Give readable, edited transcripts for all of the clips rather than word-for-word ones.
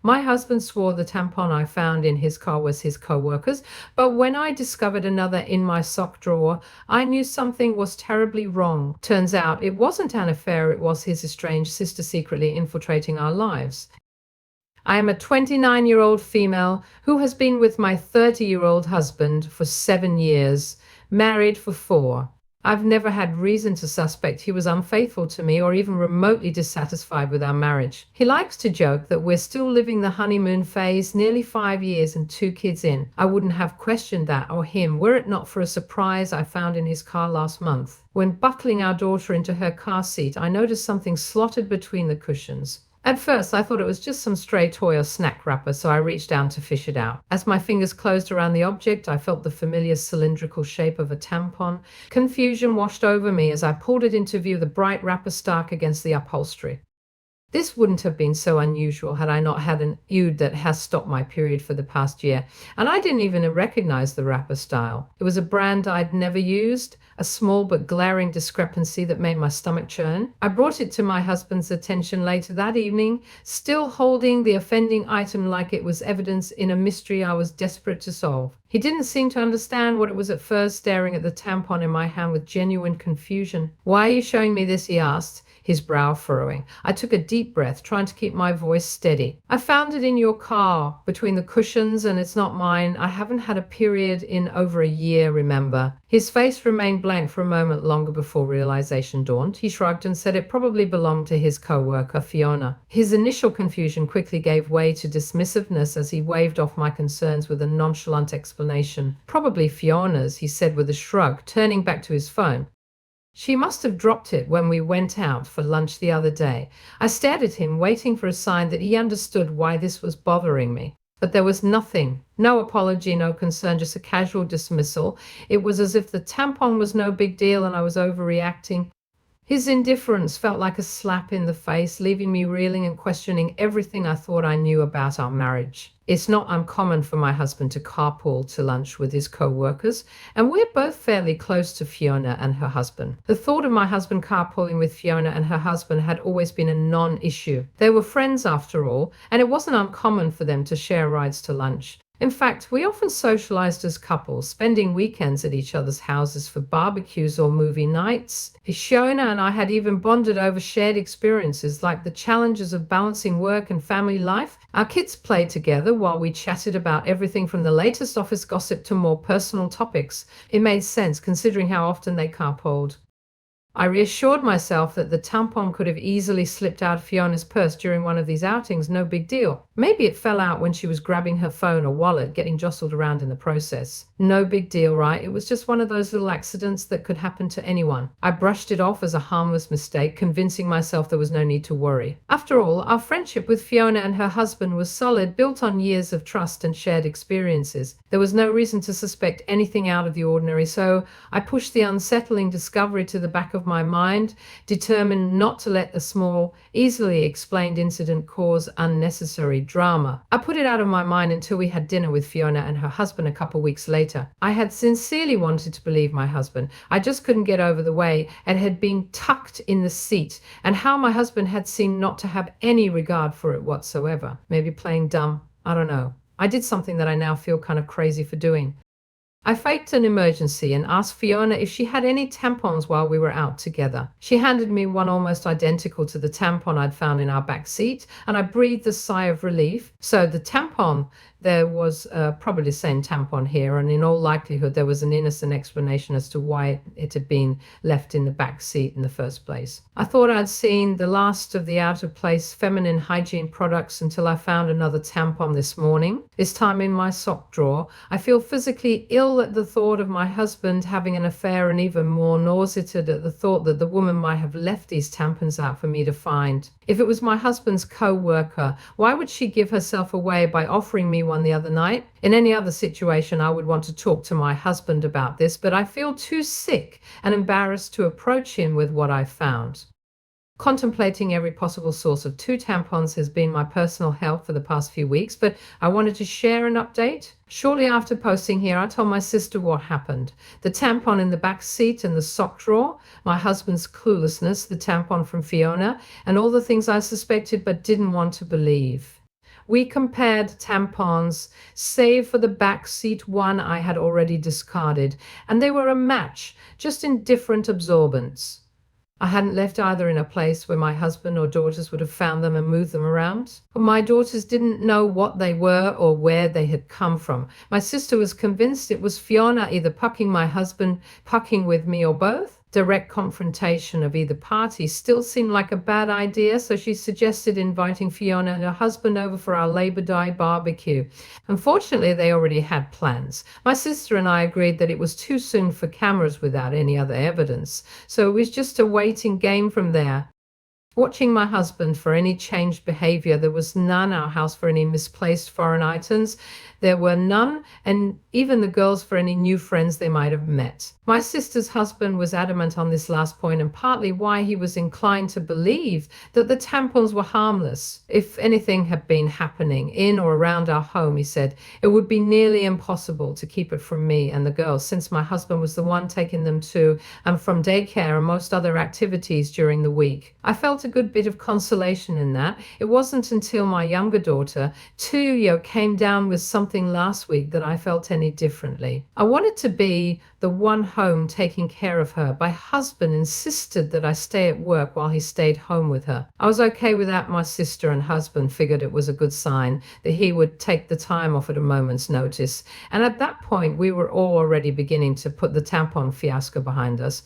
My husband swore the tampon I found in his car was his co-worker's, but when I discovered another in my sock drawer, I knew something was terribly wrong. Turns out it wasn't an affair, it was his estranged sister secretly infiltrating our lives. I am a 29-year-old female who has been with my 30-year-old husband for 7 years, married for 4. I've never had reason to suspect he was unfaithful to me or even remotely dissatisfied with our marriage. He likes to joke that we're still living the honeymoon phase, nearly 5 years and 2 kids in. I wouldn't have questioned that or him were it not for a surprise I found in his car last month. When buckling our daughter into her car seat, I noticed something slotted between the cushions. At first, I thought it was just some stray toy or snack wrapper, so I reached down to fish it out. As my fingers closed around the object, I felt the familiar cylindrical shape of a tampon. Confusion washed over me as I pulled it into view, the bright wrapper stark against the upholstery. This wouldn't have been so unusual had I not had an ood that has stopped my period for the past year, and I didn't even recognize the wrapper style. It was a brand I'd never used, a small but glaring discrepancy that made my stomach churn. I brought it to my husband's attention later that evening, still holding the offending item like it was evidence in a mystery I was desperate to solve. He didn't seem to understand what it was at first, staring at the tampon in my hand with genuine confusion. "Why are you showing me this?" he asked, his brow furrowing. I took a deep breath, trying to keep my voice steady. "I found it in your car, between the cushions, and it's not mine. I haven't had a period in over a year, remember?" His face remained blank for a moment longer before realization dawned. He shrugged and said it probably belonged to his co-worker, Fiona. His initial confusion quickly gave way to dismissiveness as he waved off my concerns with a nonchalant explanation. "Probably Fiona's," he said with a shrug, turning back to his phone. "She must have dropped it when we went out for lunch the other day." I stared at him, waiting for a sign that he understood why this was bothering me. But there was nothing. No apology, no concern, just a casual dismissal. It was as if the tampon was no big deal and I was overreacting. His indifference felt like a slap in the face, leaving me reeling and questioning everything I thought I knew about our marriage. It's not uncommon for my husband to carpool to lunch with his co-workers, and we're both fairly close to Fiona and her husband. The thought of my husband carpooling with Fiona and her husband had always been a non-issue. They were friends after all, and it wasn't uncommon for them to share rides to lunch. In fact, we often socialized as couples, spending weekends at each other's houses for barbecues or movie nights. Fiona and I had even bonded over shared experiences like the challenges of balancing work and family life. Our kids played together while we chatted about everything from the latest office gossip to more personal topics. It made sense considering how often they carpooled. I reassured myself that the tampon could have easily slipped out of Fiona's purse during one of these outings, no big deal. Maybe it fell out when she was grabbing her phone or wallet, getting jostled around in the process. No big deal, right? It was just one of those little accidents that could happen to anyone. I brushed it off as a harmless mistake, convincing myself there was no need to worry. After all, our friendship with Fiona and her husband was solid, built on years of trust and shared experiences. There was no reason to suspect anything out of the ordinary, so I pushed the unsettling discovery to the back of my mind, determined not to let the small, easily explained incident cause unnecessary drama. I put it out of my mind until we had dinner with Fiona and her husband a couple weeks later. I had sincerely wanted to believe my husband. I just couldn't get over the way it had been tucked in the seat and how my husband had seemed not to have any regard for it whatsoever. Maybe playing dumb. I don't know. I did something that I now feel kind of crazy for doing. I faked an emergency and asked Fiona if she had any tampons while we were out together. She handed me one almost identical to the tampon I'd found in our back seat, and I breathed a sigh of relief. So the tampon, there was probably the same tampon here, and in all likelihood there was an innocent explanation as to why it had been left in the back seat in the first place. I thought I'd seen the last of the out-of-place feminine hygiene products until I found another tampon this morning, this time in my sock drawer. I feel physically ill at the thought of my husband having an affair and even more nauseated at the thought that the woman might have left these tampons out for me to find. If it was my husband's co-worker, why would she give herself away by offering me one the other night? In any other situation, I would want to talk to my husband about this, but I feel too sick and embarrassed to approach him with what I found. Contemplating every possible source of 2 tampons has been my personal hell for the past few weeks, but I wanted to share an update. Shortly after posting here, I told my sister what happened. The tampon in the back seat and the sock drawer, my husband's cluelessness, the tampon from Fiona, and all the things I suspected but didn't want to believe. We compared tampons, save for the back seat one I had already discarded, and they were a match, just in different absorbents. I hadn't left either in a place where my husband or daughters would have found them and moved them around. But my daughters didn't know what they were or where they had come from. My sister was convinced it was Fiona either pucking my husband, pucking with me, or both. Direct confrontation of either party still seemed like a bad idea, so she suggested inviting Fiona and her husband over for our Labor Day barbecue. Unfortunately, they already had plans. My sister and I agreed that it was too soon for cameras without any other evidence, so it was just a waiting game from there. Watching my husband for any changed behavior. There was none our house for any misplaced foreign items. There were none, and even the girls for any new friends they might have met. My sister's husband was adamant on this last point, and partly why he was inclined to believe that the tampons were harmless. If anything had been happening in or around our home, he said, it would be nearly impossible to keep it from me and the girls, since my husband was the one taking them to and from daycare and most other activities during the week. I felt a good bit of consolation in that. It wasn't until my younger daughter, Tuyo, came down with something last week that I felt any differently. I wanted to be the one home taking care of her. My husband insisted that I stay at work while he stayed home with her. I was okay with that. My sister and husband figured it was a good sign that he would take the time off at a moment's notice. And at that point, we were all already beginning to put the tampon fiasco behind us.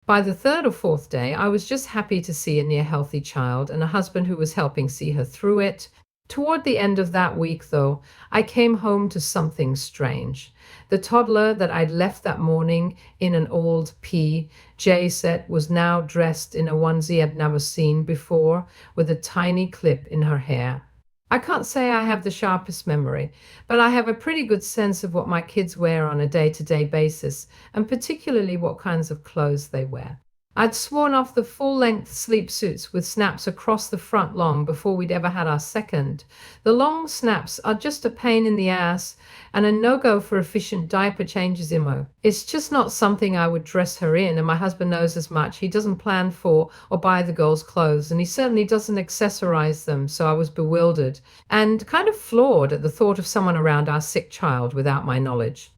By the third or fourth day, I was just happy to see a near healthy child and a husband who was helping see her through it. Toward the end of that week, though, I came home to something strange. The toddler that I'd left that morning in an old PJ set was now dressed in a onesie I'd never seen before, with a tiny clip in her hair. I can't say I have the sharpest memory, but I have a pretty good sense of what my kids wear on a day-to-day basis, and particularly what kinds of clothes they wear. I'd sworn off the full-length sleep suits with snaps across the front long before we'd ever had our second. The long snaps are just a pain in the ass and a no-go for efficient diaper changes, Imo. It's just not something I would dress her in, and my husband knows as much. He doesn't plan for or buy the girls' clothes, and he certainly doesn't accessorize them, so I was bewildered and kind of floored at the thought of someone around our sick child without my knowledge.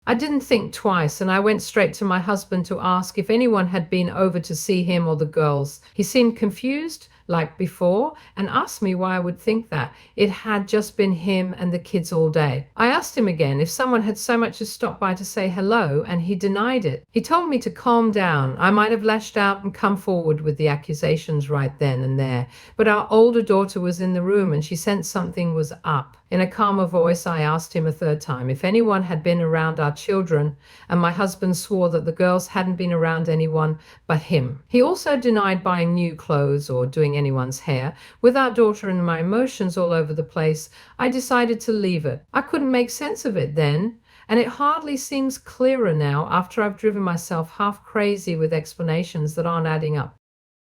I didn't think twice, and I went straight to my husband to ask if anyone had been over to see him or the girls. He seemed confused, like before, and asked me why I would think that. It had just been him and the kids all day. I asked him again if someone had so much as stopped by to say hello, and he denied it. He told me to calm down. I might have lashed out and come forward with the accusations right then and there, but our older daughter was in the room and she sensed something was up. In a calmer voice, I asked him a third time if anyone had been around our children, and my husband swore that the girls hadn't been around anyone but him. He also denied buying new clothes or doing anyone's hair. With our daughter and my emotions all over the place, I decided to leave it. I couldn't make sense of it then, and it hardly seems clearer now after I've driven myself half crazy with explanations that aren't adding up.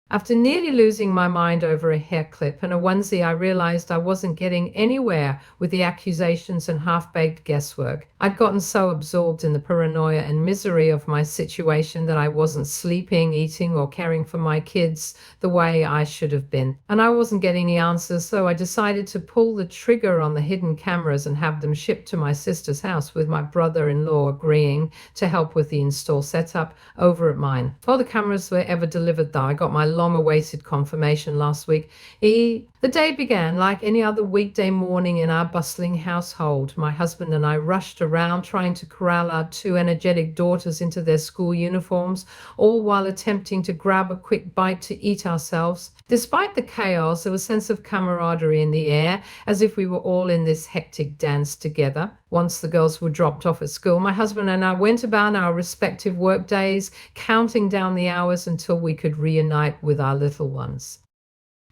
After nearly losing my mind over a hair clip and a onesie, I realized I wasn't getting anywhere with the accusations and half-baked guesswork. I'd gotten so absorbed in the paranoia and misery of my situation that I wasn't sleeping, eating, or caring for my kids the way I should have been. And I wasn't getting the answers, so I decided to pull the trigger on the hidden cameras and have them shipped to my sister's house, with my brother-in-law agreeing to help with the install setup over at mine. Before the cameras were ever delivered, though, I got my long-awaited confirmation last week. The day began like any other weekday morning in our bustling household. My husband and I rushed around trying to corral our two energetic daughters into their school uniforms, all while attempting to grab a quick bite to eat ourselves. Despite the chaos, there was a sense of camaraderie in the air, as if we were all in this hectic dance together. Once the girls were dropped off at school, my husband and I went about our respective work days, counting down the hours until we could reunite with our little ones.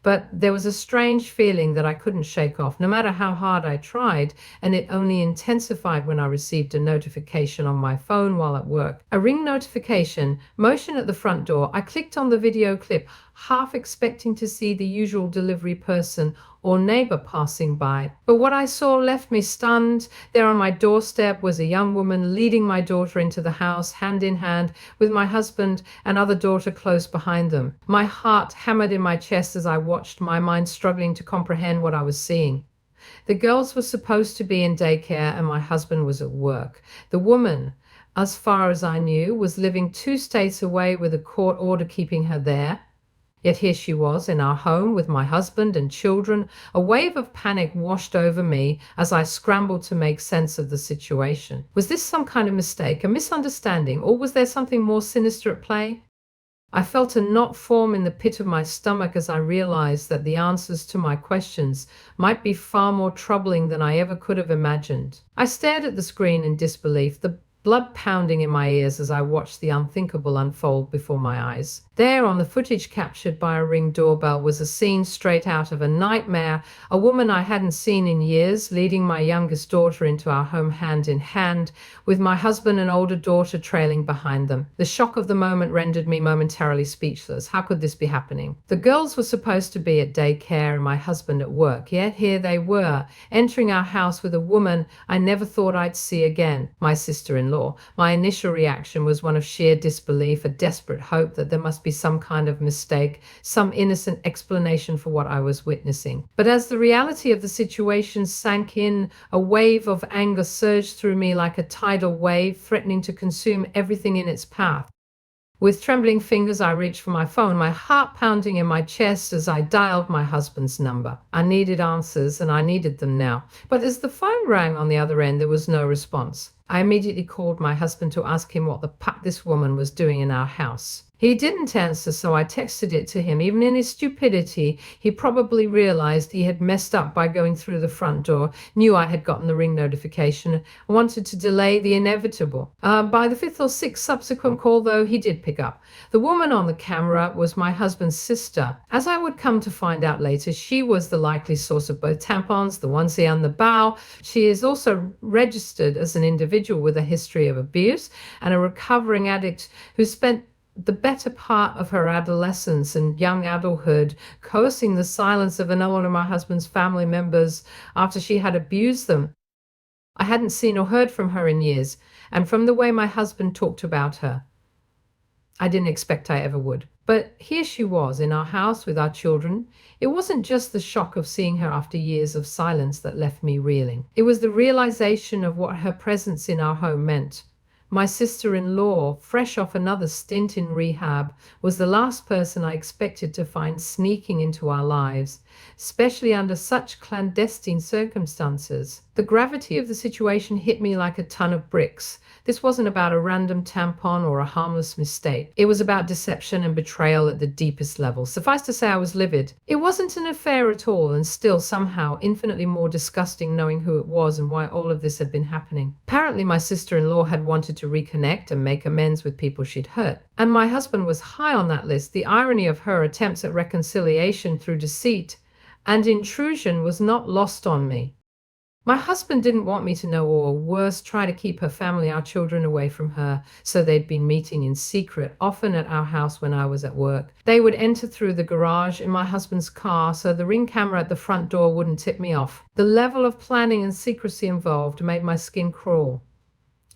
But there was a strange feeling that I couldn't shake off, no matter how hard I tried, and it only intensified when I received a notification on my phone while at work. A ring notification, motion at the front door. I clicked on the video clip, half expecting to see the usual delivery person or neighbor passing by. But what I saw left me stunned. There on my doorstep was a young woman leading my daughter into the house, hand in hand, with my husband and other daughter close behind them. My heart hammered in my chest as I watched, my mind struggling to comprehend what I was seeing. The girls were supposed to be in daycare and my husband was at work. The woman, as far as I knew, was living 2 states away with a court order keeping her there. Yet here she was in our home with my husband and children. A wave of panic washed over me as I scrambled to make sense of the situation. Was this some kind of mistake, a misunderstanding, or was there something more sinister at play? I felt a knot form in the pit of my stomach as I realized that the answers to my questions might be far more troubling than I ever could have imagined. I stared at the screen in disbelief, the blood pounding in my ears as I watched the unthinkable unfold before my eyes. There, on the footage captured by a Ring doorbell, was a scene straight out of a nightmare. A woman I hadn't seen in years, leading my youngest daughter into our home hand in hand, with my husband and older daughter trailing behind them. The shock of the moment rendered me momentarily speechless. How could this be happening? The girls were supposed to be at daycare and my husband at work, yet here they were, entering our house with a woman I never thought I'd see again, my sister-in-law. My initial reaction was one of sheer disbelief, a desperate hope that there must be some kind of mistake, some innocent explanation for what I was witnessing. But as the reality of the situation sank in, a wave of anger surged through me like a tidal wave, threatening to consume everything in its path. With trembling fingers, I reached for my phone, my heart pounding in my chest as I dialed my husband's number. I needed answers, and I needed them now. But as the phone rang on the other end, there was no response. I immediately called my husband to ask him what the fuck this woman was doing in our house. He didn't answer, so I texted it to him. Even in his stupidity, he probably realized he had messed up by going through the front door, knew I had gotten the Ring notification, and wanted to delay the inevitable. By the 5th or 6th subsequent call, though, he did pick up. The woman on the camera was my husband's sister. As I would come to find out later, she was the likely source of both tampons, the onesie and the bow. She is also registered as an individual with a history of abuse and a recovering addict who spent the better part of her adolescence and young adulthood coercing the silence of another of my husband's family members after she had abused them. I hadn't seen or heard from her in years, and from the way my husband talked about her, I didn't expect I ever would. But here she was in our house with our children. It wasn't just the shock of seeing her after years of silence that left me reeling. It was the realization of what her presence in our home meant. My sister-in-law, fresh off another stint in rehab, was the last person I expected to find sneaking into our lives, especially under such clandestine circumstances. The gravity of the situation hit me like a ton of bricks. This wasn't about a random tampon or a harmless mistake. It was about deception and betrayal at the deepest level. Suffice to say, I was livid. It wasn't an affair at all, and still somehow infinitely more disgusting knowing who it was and why all of this had been happening. Apparently, my sister-in-law had wanted to reconnect and make amends with people she'd hurt, and my husband was high on that list. The irony of her attempts at reconciliation through deceit and intrusion was not lost on me. My husband didn't want me to know, or worse, try to keep her family, our children, away from her, so they'd been meeting in secret, often at our house when I was at work. They would enter through the garage in my husband's car, so the Ring camera at the front door wouldn't tip me off. The level of planning and secrecy involved made my skin crawl.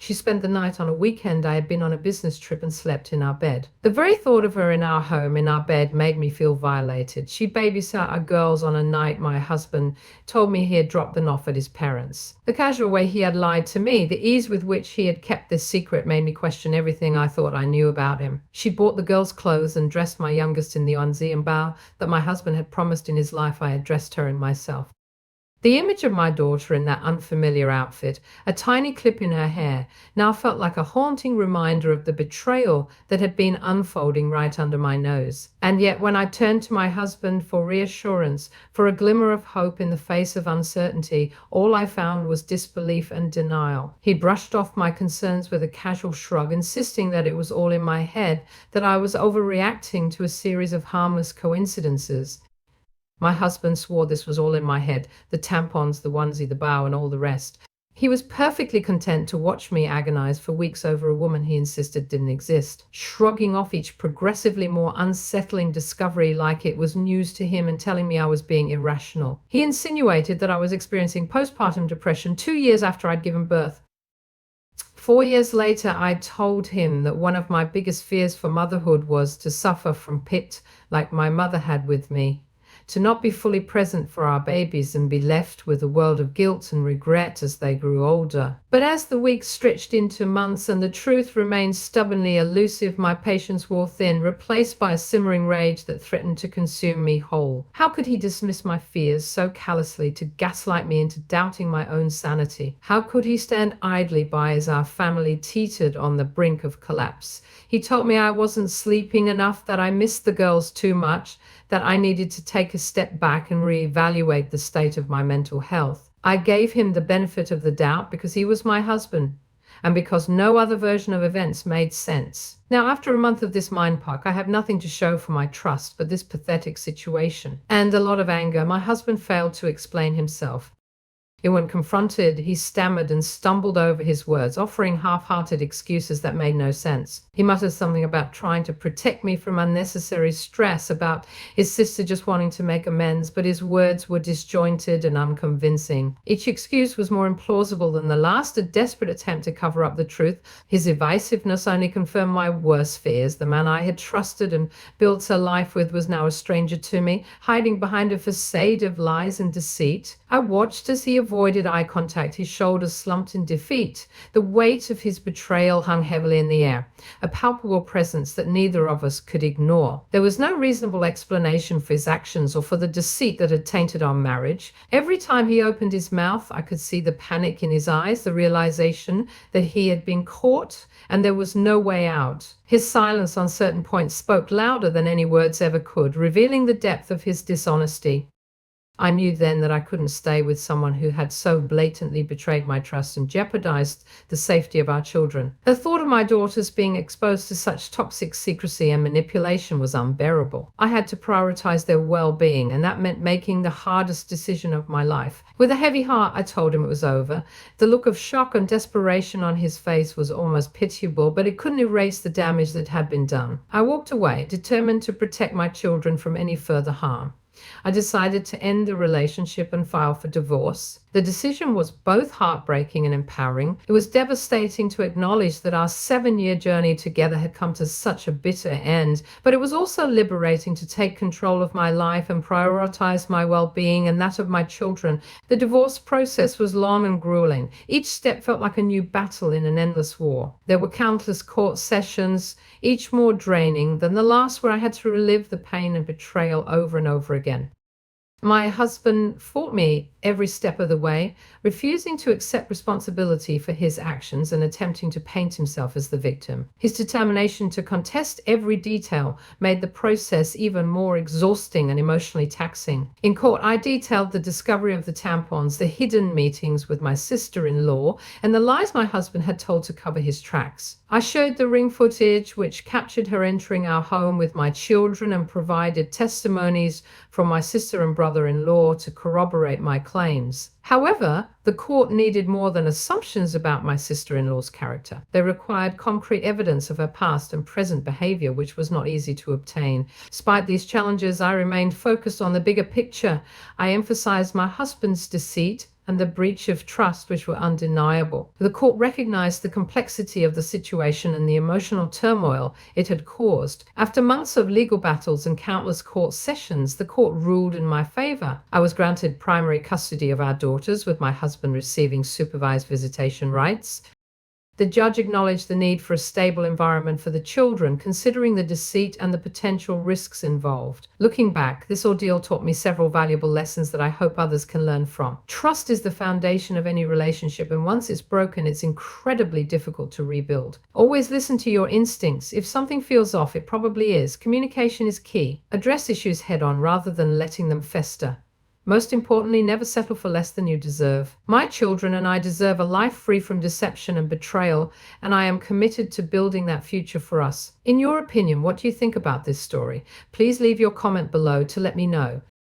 She spent the night on a weekend I had been on a business trip and slept in our bed. The very thought of her in our home, in our bed, made me feel violated. She babysat our girls on a night my husband told me he had dropped them off at his parents'. The casual way he had lied to me, the ease with which he had kept this secret, made me question everything I thought I knew about him. She bought the girls' clothes and dressed my youngest in the onesie and bow that my husband had promised in his life I had dressed her and myself. The image of my daughter in that unfamiliar outfit, a tiny clip in her hair, now felt like a haunting reminder of the betrayal that had been unfolding right under my nose. And yet when I turned to my husband for reassurance, for a glimmer of hope in the face of uncertainty, all I found was disbelief and denial. He brushed off my concerns with a casual shrug, insisting that it was all in my head, that I was overreacting to a series of harmless coincidences. My husband swore this was all in my head, the tampons, the onesie, the bow, and all the rest. He was perfectly content to watch me agonize for weeks over a woman he insisted didn't exist, shrugging off each progressively more unsettling discovery like it was news to him and telling me I was being irrational. He insinuated that I was experiencing postpartum depression 2 years after I'd given birth. 4 years later, I told him that one of my biggest fears for motherhood was to suffer from PIT like my mother had with me, to not be fully present for our babies and be left with a world of guilt and regret as they grew older. But as the weeks stretched into months and the truth remained stubbornly elusive, my patience wore thin, replaced by a simmering rage that threatened to consume me whole. How could he dismiss my fears so callously, to gaslight me into doubting my own sanity? How could he stand idly by as our family teetered on the brink of collapse? He told me I wasn't sleeping enough, that I missed the girls too much, that I needed to take a step back and reevaluate the state of my mental health. I gave him the benefit of the doubt because he was my husband and because no other version of events made sense. Now, after a month of this mind fuck, I have nothing to show for my trust but this pathetic situation and a lot of anger. My husband failed to explain himself. And when confronted, he stammered and stumbled over his words, offering half-hearted excuses that made no sense. He muttered something about trying to protect me from unnecessary stress, about his sister just wanting to make amends, but his words were disjointed and unconvincing. Each excuse was more implausible than the last, a desperate attempt to cover up the truth. His evasiveness only confirmed my worst fears. The man I had trusted and built a life with was now a stranger to me, hiding behind a facade of lies and deceit. I watched as he avoided eye contact, his shoulders slumped in defeat. The weight of his betrayal hung heavily in the air, a palpable presence that neither of us could ignore. There was no reasonable explanation for his actions or for the deceit that had tainted our marriage. Every time he opened his mouth, I could see the panic in his eyes, the realization that he had been caught and there was no way out. His silence on certain points spoke louder than any words ever could, revealing the depth of his dishonesty. I knew then that I couldn't stay with someone who had so blatantly betrayed my trust and jeopardized the safety of our children. The thought of my daughters being exposed to such toxic secrecy and manipulation was unbearable. I had to prioritize their well-being, and that meant making the hardest decision of my life. With a heavy heart, I told him it was over. The look of shock and desperation on his face was almost pitiable, but it couldn't erase the damage that had been done. I walked away, determined to protect my children from any further harm. I decided to end the relationship and file for divorce. The decision was both heartbreaking and empowering. It was devastating to acknowledge that our 7-year journey together had come to such a bitter end, but it was also liberating to take control of my life and prioritize my well-being and that of my children. The divorce process was long and grueling. Each step felt like a new battle in an endless war. There were countless court sessions, each more draining than the last, where I had to relive the pain and betrayal over and over again. My husband fought me every step of the way, refusing to accept responsibility for his actions and attempting to paint himself as the victim. His determination to contest every detail made the process even more exhausting and emotionally taxing. In court, I detailed the discovery of the tampons, the hidden meetings with my sister-in-law, and the lies my husband had told to cover his tracks. I showed the ring footage, which captured her entering our home with my children, and provided testimonies from my sister and brother-in-law to corroborate my claims. However, the court needed more than assumptions about my sister-in-law's character. They required concrete evidence of her past and present behavior, which was not easy to obtain. Despite these challenges, I remained focused on the bigger picture. I emphasized my husband's deceit and the breach of trust, which were undeniable. The court recognized the complexity of the situation and the emotional turmoil it had caused. After months of legal battles and countless court sessions, the court ruled in my favor. I was granted primary custody of our daughters, with my husband receiving supervised visitation rights. The judge acknowledged the need for a stable environment for the children, considering the deceit and the potential risks involved. Looking back, this ordeal taught me several valuable lessons that I hope others can learn from. Trust is the foundation of any relationship, and once it's broken, it's incredibly difficult to rebuild. Always listen to your instincts. If something feels off, it probably is. Communication is key. Address issues head-on rather than letting them fester. Most importantly, never settle for less than you deserve. My children and I deserve a life free from deception and betrayal, and I am committed to building that future for us. In your opinion, what do you think about this story? Please leave your comment below to let me know.